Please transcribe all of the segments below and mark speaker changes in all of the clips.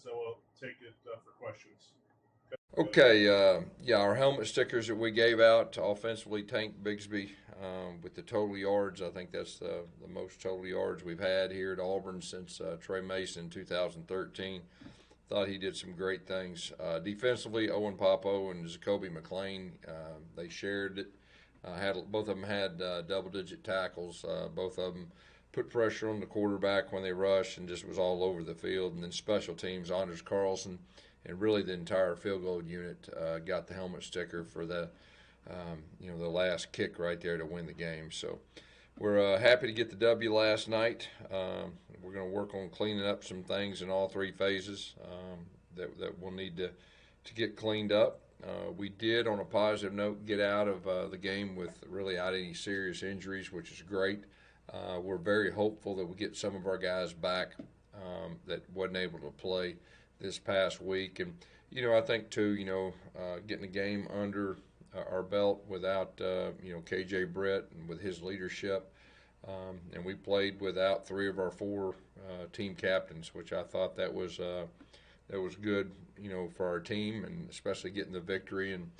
Speaker 1: then we'll take it for questions.
Speaker 2: Okay, yeah, our helmet stickers that we gave out offensively, Tank Bigsby with the total yards. I think that's the most total yards we've had here at Auburn since Trey Mason in 2013. Thought he did some great things. Defensively, Owen Popo and Jacoby McLean, they shared it. Both of them had double-digit tackles. Both of them put pressure on the quarterback when they rushed and just was all over the field. And then special teams, Anders Carlson, and really the entire field goal unit got the helmet sticker for the the last kick right there to win the game. So we're happy to get the W last night. We're going to work on cleaning up some things in all three phases that we'll need to get cleaned up. We did, on a positive note, get out of the game without any serious injuries, which is great. We're very hopeful that we get some of our guys back that wasn't able to play this past week. And, I think, too, getting the game under our belt without, KJ Britt and with his leadership. And we played without three of our four team captains, which I thought that was good, for our team, and especially getting the victory. And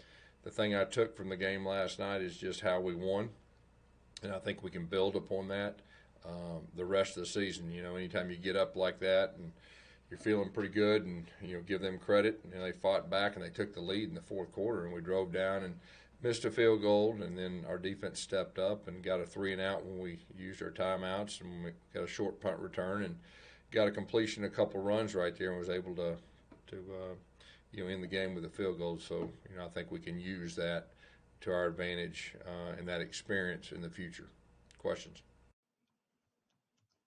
Speaker 2: the thing I took from the game last night is just how we won. And I think we can build upon that the rest of the season. Anytime you get up like that and you're feeling pretty good, and give them credit. They fought back and they took the lead in the fourth quarter, and we drove down and missed a field goal, and then our defense stepped up and got a 3-and-out when we used our timeouts, and we got a short punt return and got a completion, a couple runs right there, and was able to end the game with a field goal. So I think we can use that to our advantage and that experience in the future. Questions?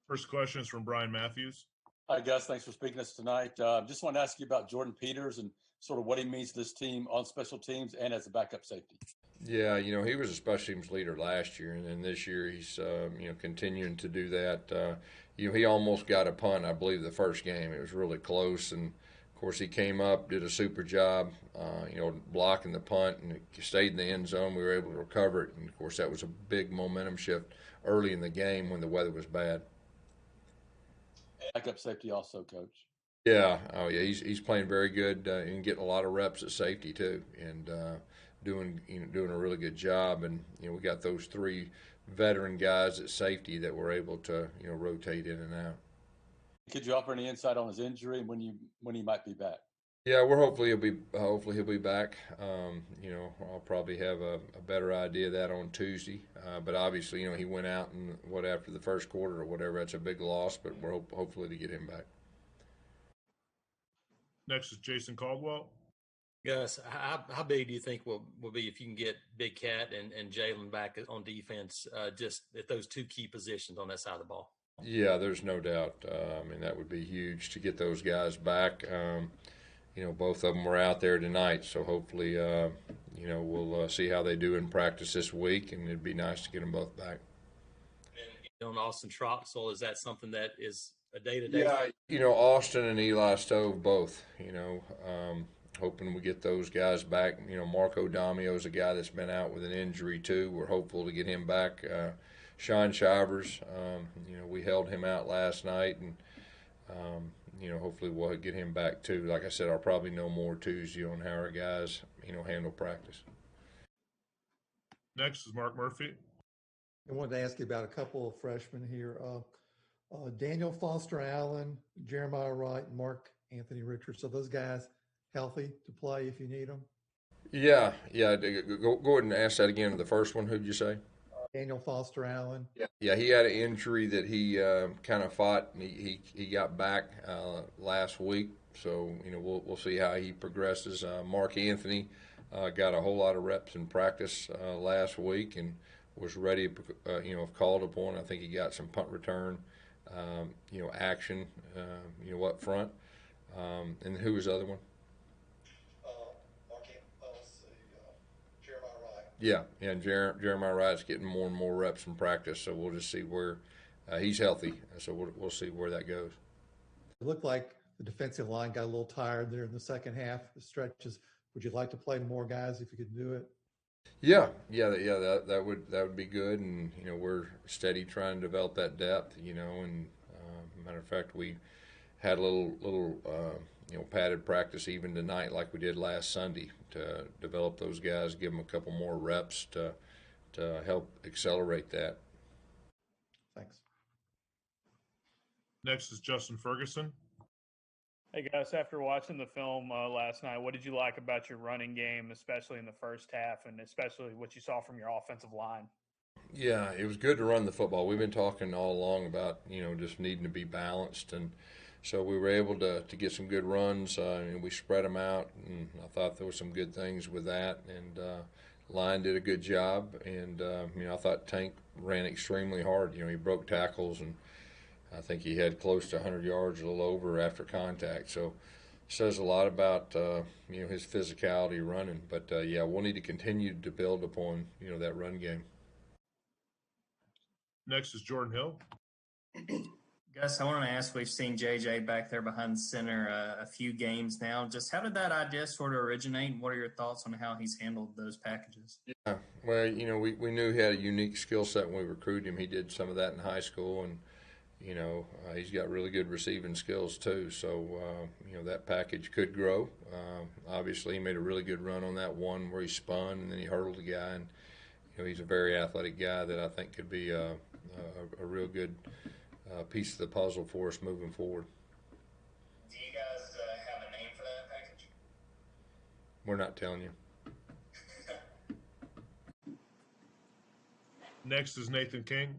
Speaker 1: First question is from Brian Matthews.
Speaker 3: Hi, Gus. Thanks for speaking to us tonight. Just wanted to ask you about Jordan Peters and sort of what he means to this team on special teams and as a backup safety.
Speaker 2: Yeah, he was a special teams leader last year, and then this year he's, continuing to do that. He almost got a punt, I believe, the first game. It was really close, and, of course, he came up, did a super job, blocking the punt, and it stayed in the end zone. We were able to recover it, and, of course, that was a big momentum shift early in the game when the weather was bad.
Speaker 3: Backup safety also, Coach.
Speaker 2: Yeah, he's playing very good and getting a lot of reps at safety too, and doing a really good job. And we got those three veteran guys at safety that were able to rotate in and out.
Speaker 3: Could you offer any insight on his injury and when he might be back?
Speaker 2: Yeah, hopefully he'll be back. I'll probably have a better idea of that on Tuesday. But obviously, he went out after the first quarter or whatever. That's a big loss, but we're hopefully to get him back.
Speaker 1: Next is Jason Caldwell.
Speaker 4: Gus, how big do you think will be if you can get Big Cat and Jalen back on defense, just at those two key positions on that side of the ball?
Speaker 2: Yeah, there's no doubt. That would be huge to get those guys back. Both of them were out there tonight, so hopefully, we'll see how they do in practice this week, and it'd be nice to get them both back.
Speaker 4: And on Austin Troxell, is that something that is a day-to-day?
Speaker 2: Yeah, Austin and Eli Stove both, hoping we get those guys back. Marco Damio is a guy that's been out with an injury too. We're hopeful to get him back. Sean Shivers, we held him out last night, and hopefully we'll get him back too. Like I said, I'll probably know more Tuesday on how our guys, handle practice.
Speaker 1: Next is Mark Murphy.
Speaker 5: I wanted to ask you about a couple of freshmen here. Daniel Foster Allen, Jeremiah Wright, and Mark Anthony Richards. So those guys healthy to play if you need them?
Speaker 2: Yeah. Go ahead and ask that again. The first one, who'd you say?
Speaker 5: Daniel Foster Allen.
Speaker 2: Yeah, he had an injury that he kind of fought, and he got back last week. So we'll see how he progresses. Mark Anthony got a whole lot of reps in practice last week and was ready, if called upon. I think he got some punt return, action, up front. And who was the other one? Yeah, and Jeremiah Wright's getting more and more reps in practice, so we'll just see where he's healthy. So we'll see where that goes.
Speaker 5: It looked like the defensive line got a little tired there in the second half. The stretches. Would you like to play more guys if you could do it?
Speaker 2: Yeah, that would be good, and we're steady trying to develop that depth. And matter of fact, we had a little padded practice even tonight like we did last Sunday to develop those guys, give them a couple more reps to help accelerate that.
Speaker 5: Thanks.
Speaker 1: Next is Justin Ferguson.
Speaker 6: Hey, Gus, after watching the film last night, what did you like about your running game, especially in the first half, and especially what you saw from your offensive line?
Speaker 2: Yeah, it was good to run the football. We've been talking all along about, just needing to be balanced. And so we were able to get some good runs, and we spread them out. And I thought there were some good things with that. And line did a good job. And, I thought Tank ran extremely hard. He broke tackles, and I think he had close to 100 yards, a little over after contact. So it says a lot about, his physicality running. But, we'll need to continue to build upon, that run game.
Speaker 1: Next is Jordan Hill.
Speaker 7: Gus, I want to ask, we've seen JJ back there behind the center a few games now. Just how did that idea sort of originate, and what are your thoughts on how he's handled those packages?
Speaker 2: Yeah, well, we knew he had a unique skill set when we recruited him. He did some of that in high school, and, he's got really good receiving skills too. So, that package could grow. Obviously, he made a really good run on that one where he spun and then he hurdled the guy. And, he's a very athletic guy that I think could be a real good piece of the puzzle for us moving forward.
Speaker 7: Do you guys have a name for that package?
Speaker 2: We're not telling you.
Speaker 1: Next is Nathan King.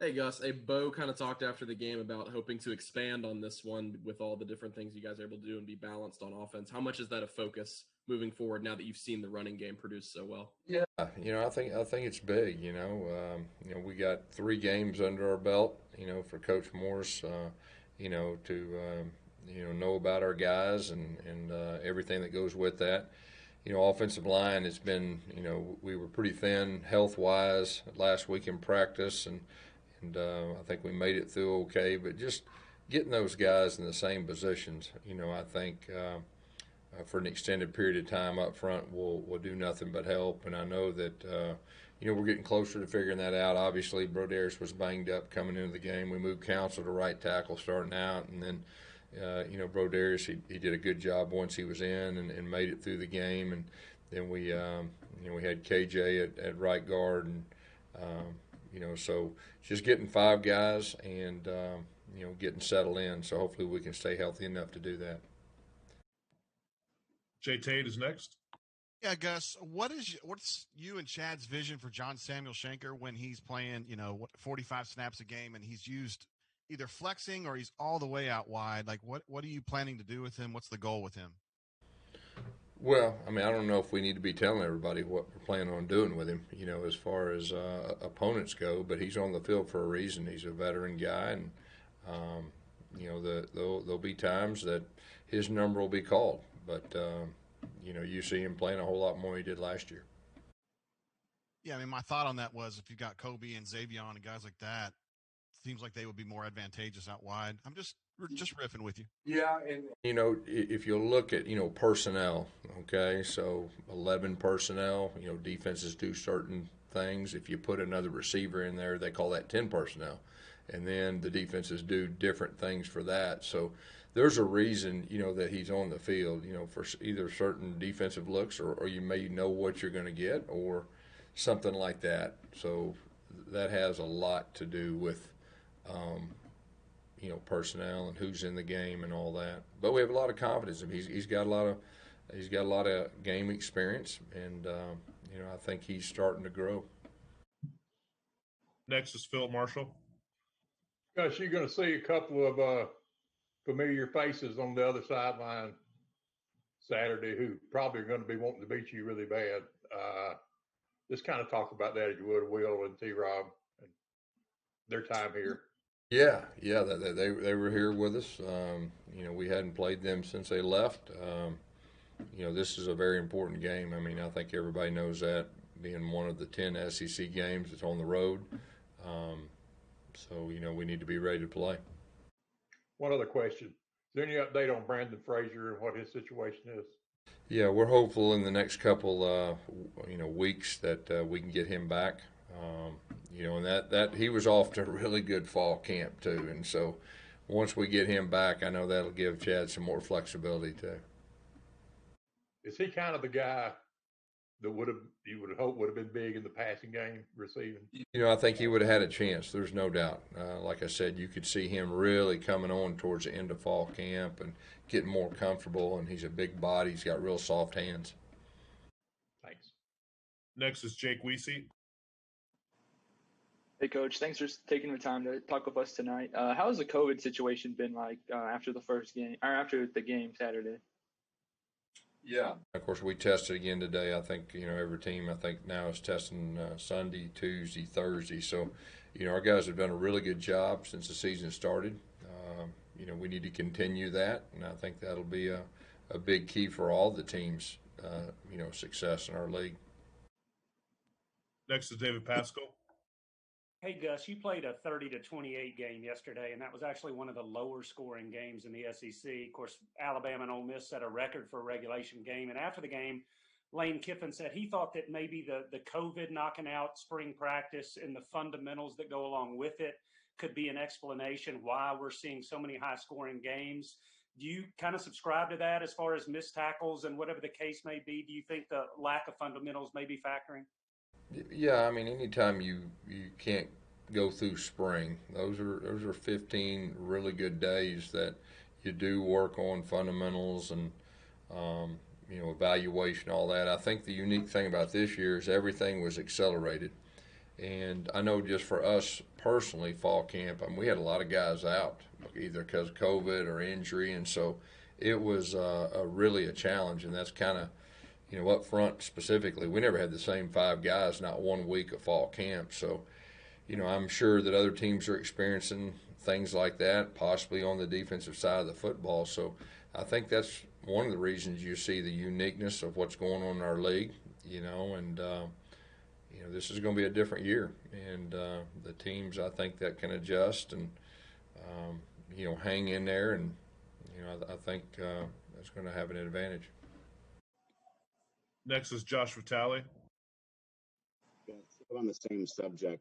Speaker 8: Hey, Gus. Bo kind of talked after the game about hoping to expand on this one with all the different things you guys are able to do and be balanced on offense. How much is that a focus moving forward now that you've seen the running game produce so well?
Speaker 2: Yeah, I think it's big. We got 3 games under our belt. For Coach Morris, to know about our guys and everything that goes with that. Offensive line has been, we were pretty thin health-wise last week in practice, and I think we made it through okay. But just getting those guys in the same positions, I think for an extended period of time up front will do nothing but help. And I know that, we're getting closer to figuring that out. Obviously, Broderius was banged up coming into the game. We moved Council to right tackle starting out, and then Broderius, he did a good job once he was in and made it through the game. And then we had KJ at right guard, and so just getting 5 guys and getting settled in. So hopefully we can stay healthy enough to do that.
Speaker 1: Jay Tate is next.
Speaker 9: Yeah, Gus, what's you and Chad's vision for John Samuel Shanker when he's playing, 45 snaps a game and he's used either flexing or he's all the way out wide? Like, what are you planning to do with him? What's the goal with him?
Speaker 2: Well, I don't know if we need to be telling everybody what we're planning on doing with him, as far as opponents go, but he's on the field for a reason. He's a veteran guy, and, there'll be times that his number will be called, but, you see him playing a whole lot more than he did last year.
Speaker 9: Yeah, my thought on that was if you got Kobe and Xavion and guys like that, seems like they would be more advantageous out wide. I'm just riffing with you.
Speaker 2: Yeah, and if you look at personnel, okay, so 11 personnel, defenses do certain things. If you put another receiver in there, they call that 10 personnel, and then the defenses do different things for that. So there's a reason that he's on the field, for either certain defensive looks or you may know what you're going to get or something like that. So that has a lot to do with personnel and who's in the game and all that. But we have a lot of confidence in him. He's got a lot of game experience, and I think he's starting to grow.
Speaker 1: Next is Phil Marshall.
Speaker 10: Gus, you're going to see a couple of familiar faces on the other sideline Saturday who probably are going to be wanting to beat you really bad. Just kind of talk about that if you would, Will and T-Rob, and their time here.
Speaker 2: Yeah, they were here with us. We hadn't played them since they left. This is a very important game. I think everybody knows that, being one of the 10 SEC games. It's on the road. So we need to be ready to play.
Speaker 10: One other question. Is there any update on Brandon Frazier and what his situation is?
Speaker 2: Yeah, we're hopeful in the next couple, weeks that we can get him back. And that he was off to a really good fall camp too, and so once we get him back, I know that'll give Chad some more flexibility too.
Speaker 10: Is he kind of the guy that you would hope would have been big in the passing game, receiving?
Speaker 2: I think he would have had a chance. There's no doubt. Like I said, you could see him really coming on towards the end of fall camp and getting more comfortable. And he's a big body. He's got real soft hands.
Speaker 10: Thanks.
Speaker 1: Next is Jake Weesey.
Speaker 11: Hey, Coach. Thanks for taking the time to talk with us tonight. How has the COVID situation been like after the first game or after the game Saturday?
Speaker 2: Yeah. Of course, we tested again today. I think, every team, I think now is testing Sunday, Tuesday, Thursday. So, our guys have done a really good job since the season started. We need to continue that, and I think that'll be a big key for all the teams, success in our league.
Speaker 1: Next is David Pascal.
Speaker 12: Hey, Gus, you played a 30-28 game yesterday, and that was actually one of the lower scoring games in the SEC. Of course, Alabama and Ole Miss set a record for a regulation game. And after the game, Lane Kiffin said he thought that maybe the COVID knocking out spring practice and the fundamentals that go along with it could be an explanation why we're seeing so many high scoring games. Do you kind of subscribe to that as far as missed tackles and whatever the case may be? Do you think the lack of fundamentals may be factoring?
Speaker 2: Yeah, anytime you can't go through spring, those are 15 really good days that you do work on fundamentals and evaluation, all that. I think the unique thing about this year is everything was accelerated, and I know just for us personally, fall camp, we had a lot of guys out either because of COVID or injury, and so it was really a challenge, and that's kind of. Up front specifically, we never had the same 5 guys, not 1 week of fall camp. So, I'm sure that other teams are experiencing things like that, possibly on the defensive side of the football. So, I think that's one of the reasons you see the uniqueness of what's going on in our league, and, this is going to be a different year. And the teams, I think, that can adjust and, hang in there. And, I think that's going to have an advantage.
Speaker 1: Next is Josh Vitale.
Speaker 13: On the same subject,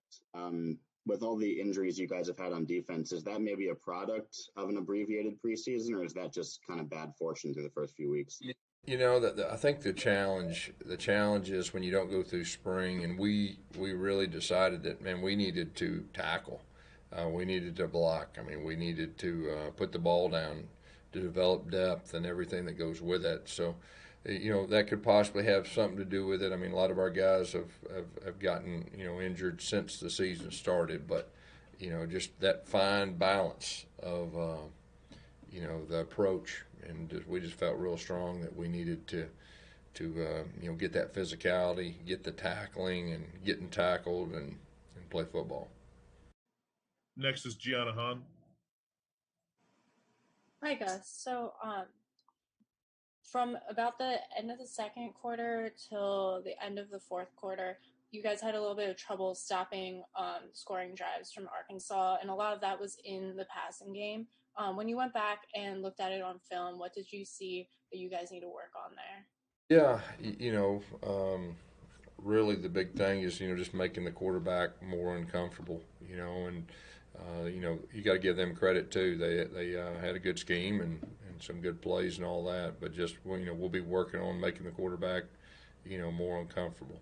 Speaker 13: with all the injuries you guys have had on defense, is that maybe a product of an abbreviated preseason, or is that just kind of bad fortune through the first few weeks?
Speaker 2: I think the challenge is when you don't go through spring, and we really decided that, man, we needed to tackle. We needed to block. We needed to put the ball down, to develop depth and everything that goes with it. So, that could possibly have something to do with it. A lot of our guys have gotten, injured since the season started, but, just that fine balance of, the approach. And we just felt real strong that we needed to get that physicality, get the tackling and getting tackled and play football.
Speaker 1: Next is Gianna Hahn.
Speaker 14: Hi, Gus. So, from about the end of the second quarter till the end of the fourth quarter, you guys had a little bit of trouble stopping scoring drives from Arkansas, and a lot of that was in the passing game. When you went back and looked at it on film, what did you see that you guys need to work on there?
Speaker 2: Yeah, really the big thing is, just making the quarterback more uncomfortable, and, you got to give them credit too. They had a good scheme and some good plays and all that, but just, we'll be working on making the quarterback, more uncomfortable.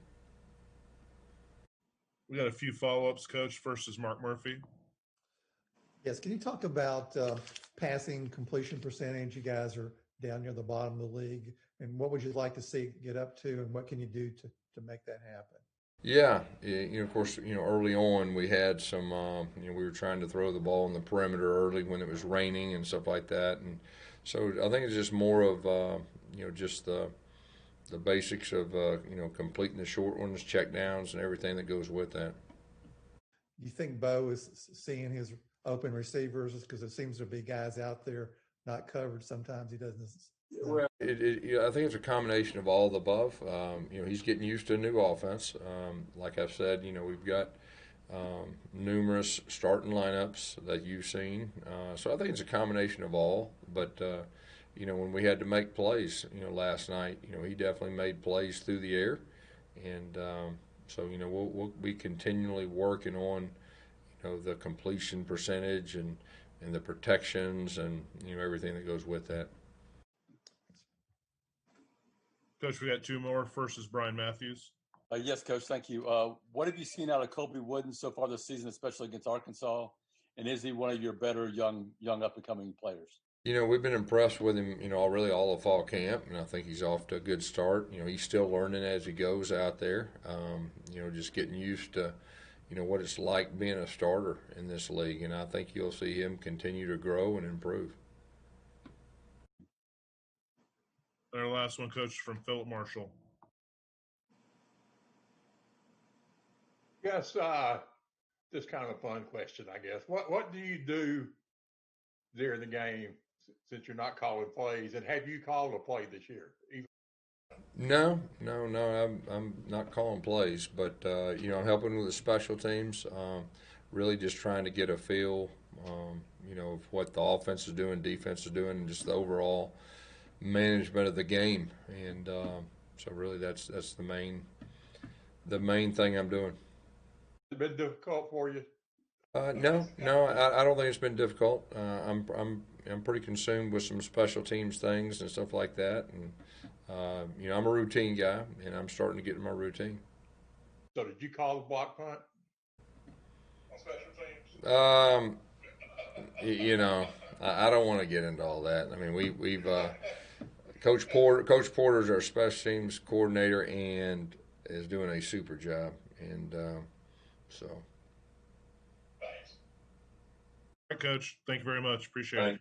Speaker 1: We got a few follow-ups, Coach. First is Mark Murphy.
Speaker 5: Yes, can you talk about passing completion percentage? You guys are down near the bottom of the league, and what would you like to see get up to, and what can you do to make that happen?
Speaker 2: Yeah, of course, early on we had some, we were trying to throw the ball in the perimeter early when it was raining and stuff like that, and so I think it's just more of, just the basics of, completing the short ones, check downs, and everything that goes with that.
Speaker 5: You think Bo is seeing his open receivers, because it seems to be guys out there not covered? Sometimes he doesn't.
Speaker 2: Well, I think it's a combination of all the above. He's getting used to a new offense. Like I've said, we've got numerous starting lineups that you've seen. So I think it's a combination of all. But, when we had to make plays, last night, he definitely made plays through the air. And so, we'll be continually working on, the completion percentage and and the protections and everything that goes with that.
Speaker 1: Coach, we got two more. First is Brian Matthews.
Speaker 3: Yes, Coach. Thank you. What have you seen out of Kobe Wooden so far this season, especially against Arkansas? And is he one of your better young up and coming players?
Speaker 2: We've been impressed with him, really all of fall camp, and I think he's off to a good start. He's still learning as he goes out there, just getting used to, what it's like being a starter in this league. And I think you'll see him continue to grow and improve.
Speaker 1: Our last one, Coach, from Philip Marshall.
Speaker 10: Yes, just kind of a fun question, I guess. What do you do during the game since you're not calling plays? And have you called a play this year?
Speaker 2: No, I'm not calling plays, but I'm helping with the special teams. Really just trying to get a feel, of what the offense is doing, defense is doing, and just the overall management of the game. And so really, that's the main thing I'm doing.
Speaker 10: Has it been difficult for you?
Speaker 2: No, I don't think it's been difficult. I'm pretty consumed with some special teams things and stuff like that, and I'm a routine guy, and I'm starting to get in my routine.
Speaker 10: So did you call the block punt on special teams?
Speaker 2: I don't want to get into all that. I mean, we've Coach Porter's our special teams coordinator and is doing a super job, and so.
Speaker 1: All right, Coach. Thank you very much. Appreciate it.